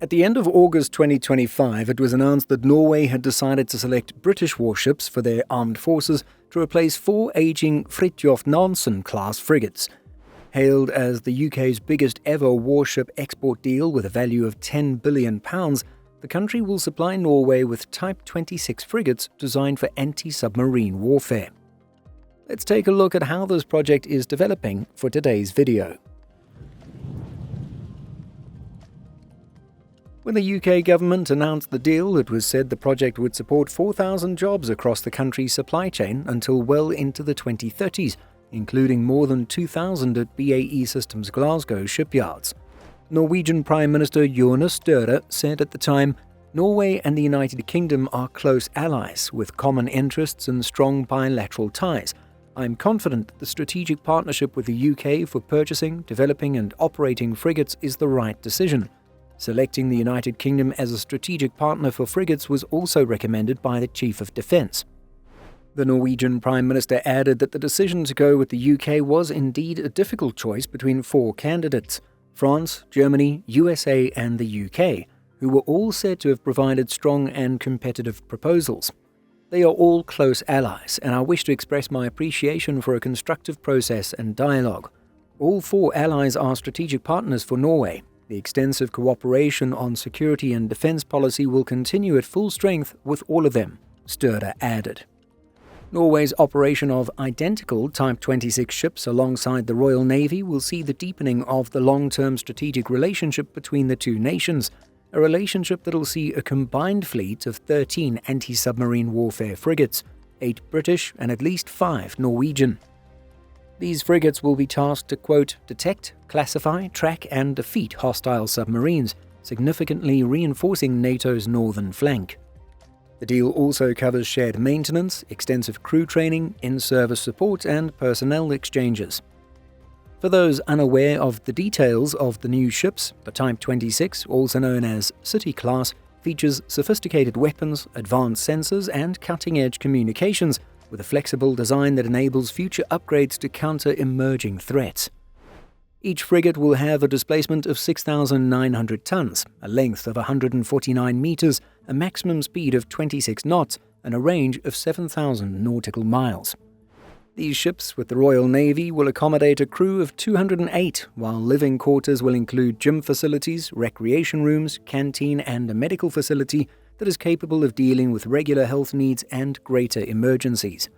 At the end of August 2025, it was announced that Norway had decided to select British warships for their armed forces to replace 4 aging Fridtjof Nansen-class frigates. Hailed as the UK's biggest ever warship export deal with a value of £10 billion, the country will supply Norway with Type 26 frigates designed for anti-submarine warfare. Let's take a look at how this project is developing for today's video. When the UK government announced the deal, it was said the project would support 4,000 jobs across the country's supply chain until well into the 2030s, including more than 2,000 at BAE Systems Glasgow shipyards. Norwegian Prime Minister Jonas Støre said at the time, "Norway and the United Kingdom are close allies with common interests and strong bilateral ties. I'm confident that the strategic partnership with the UK for purchasing, developing and operating frigates is the right decision." Selecting the United Kingdom as a strategic partner for frigates was also recommended by the Chief of Defence. The Norwegian Prime Minister added that the decision to go with the UK was indeed a difficult choice between 4 candidates: France, Germany, USA and the UK, who were all said to have provided strong and competitive proposals. "They are all close allies, and I wish to express my appreciation for a constructive process and dialogue. All 4 allies are strategic partners for Norway. The extensive cooperation on security and defence policy will continue at full strength with all of them," Støre added. Norway's operation of identical Type 26 ships alongside the Royal Navy will see the deepening of the long-term strategic relationship between the two nations, a relationship that will see a combined fleet of 13 anti-submarine warfare frigates, 8 British and at least 5 Norwegian. These frigates will be tasked to, quote, "detect, classify, track and defeat hostile submarines, significantly reinforcing NATO's northern flank." The deal also covers shared maintenance, extensive crew training, in-service support and personnel exchanges. For those unaware of the details of the new ships, the Type 26, also known as City-class, features sophisticated weapons, advanced sensors and cutting-edge communications, with a flexible design that enables future upgrades to counter emerging threats. Each frigate will have a displacement of 6,900 tons, a length of 149 meters, a maximum speed of 26 knots, and a range of 7,000 nautical miles. These ships with the Royal Navy will accommodate a crew of 208, while living quarters will include gym facilities, recreation rooms, canteen and a medical facility that is capable of dealing with regular health needs and greater emergencies.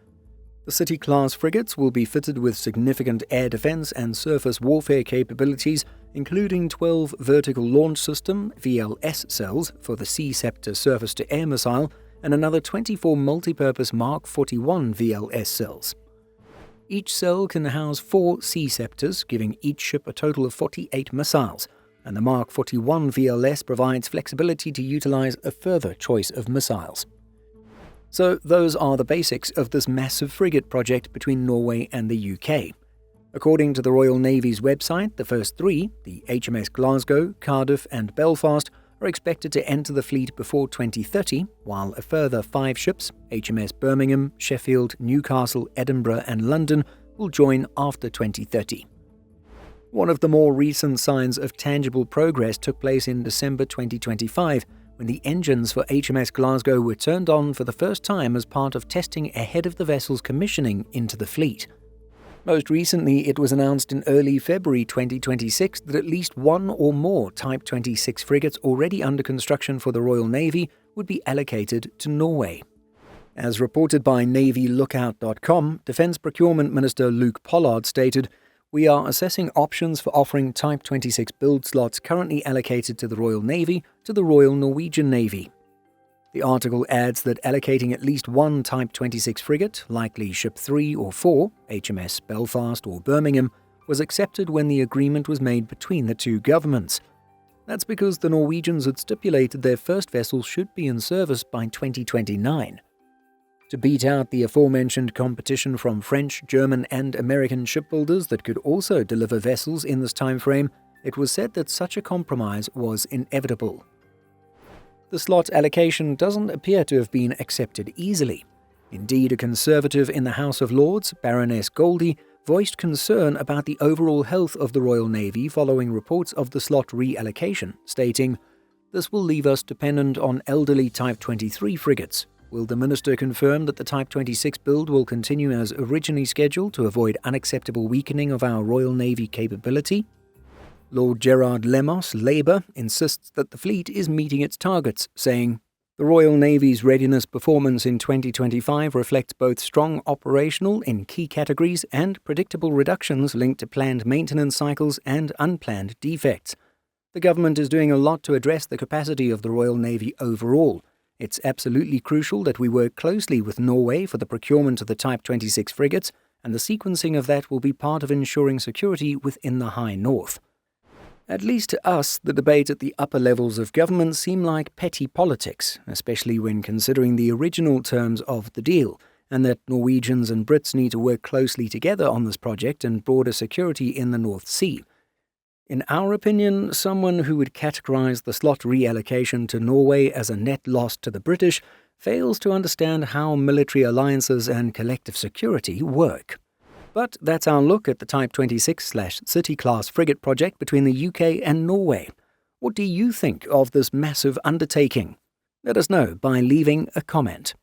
The City-class frigates will be fitted with significant air defense and surface warfare capabilities, including 12 vertical launch system (VLS) cells for the Sea Scepter surface-to-air missile and another 24 multipurpose Mark 41 VLS cells. Each cell can house 4 Sea Scepters, giving each ship a total of 48 missiles, and the Mark 41 VLS provides flexibility to utilize a further choice of missiles. So those are the basics of this massive frigate project between Norway and the UK. According to the Royal Navy's website, the first 3, the HMS Glasgow, Cardiff and Belfast, are expected to enter the fleet before 2030, while a further 5 ships, HMS Birmingham, Sheffield, Newcastle, Edinburgh and London, will join after 2030. One of the more recent signs of tangible progress took place in December 2025, when the engines for HMS Glasgow were turned on for the first time as part of testing ahead of the vessel's commissioning into the fleet. Most recently, it was announced in early February 2026 that at least 1 or more Type 26 frigates already under construction for the Royal Navy would be allocated to Norway. As reported by NavyLookout.com, Defence Procurement Minister Luke Pollard stated, "We are assessing options for offering Type 26 build slots currently allocated to the Royal Navy to the Royal Norwegian Navy." The article adds that allocating at least 1 Type 26 frigate, likely Ship 3 or 4, HMS Belfast or Birmingham, was accepted when the agreement was made between the two governments. That's because the Norwegians had stipulated their first vessel should be in service by 2029. To beat out the aforementioned competition from French, German and American shipbuilders that could also deliver vessels in this time frame, it was said that such a compromise was inevitable. The slot allocation doesn't appear to have been accepted easily. Indeed, a Conservative in the House of Lords, Baroness Goldie, voiced concern about the overall health of the Royal Navy following reports of the slot reallocation, stating, This will leave us dependent on elderly Type 23 frigates. Will the Minister confirm that the Type 26 build will continue as originally scheduled to avoid unacceptable weakening of our Royal Navy capability? Lord Gerard Lemos, Labour, insists that the fleet is meeting its targets, saying, "The Royal Navy's readiness performance in 2025 reflects both strong operational in key categories and predictable reductions linked to planned maintenance cycles and unplanned defects. The government is doing a lot to address the capacity of the Royal Navy overall. It's absolutely crucial that we work closely with Norway for the procurement of the Type 26 frigates, and the sequencing of that will be part of ensuring security within the High North." At least to us, the debate at the upper levels of government seem like petty politics, especially when considering the original terms of the deal, and that Norwegians and Brits need to work closely together on this project and broader security in the North Sea. In our opinion, someone who would categorise the slot reallocation to Norway as a net loss to the British fails to understand how military alliances and collective security work. But that's our look at the Type 26/City-class frigate project between the UK and Norway. What do you think of this massive undertaking? Let us know by leaving a comment.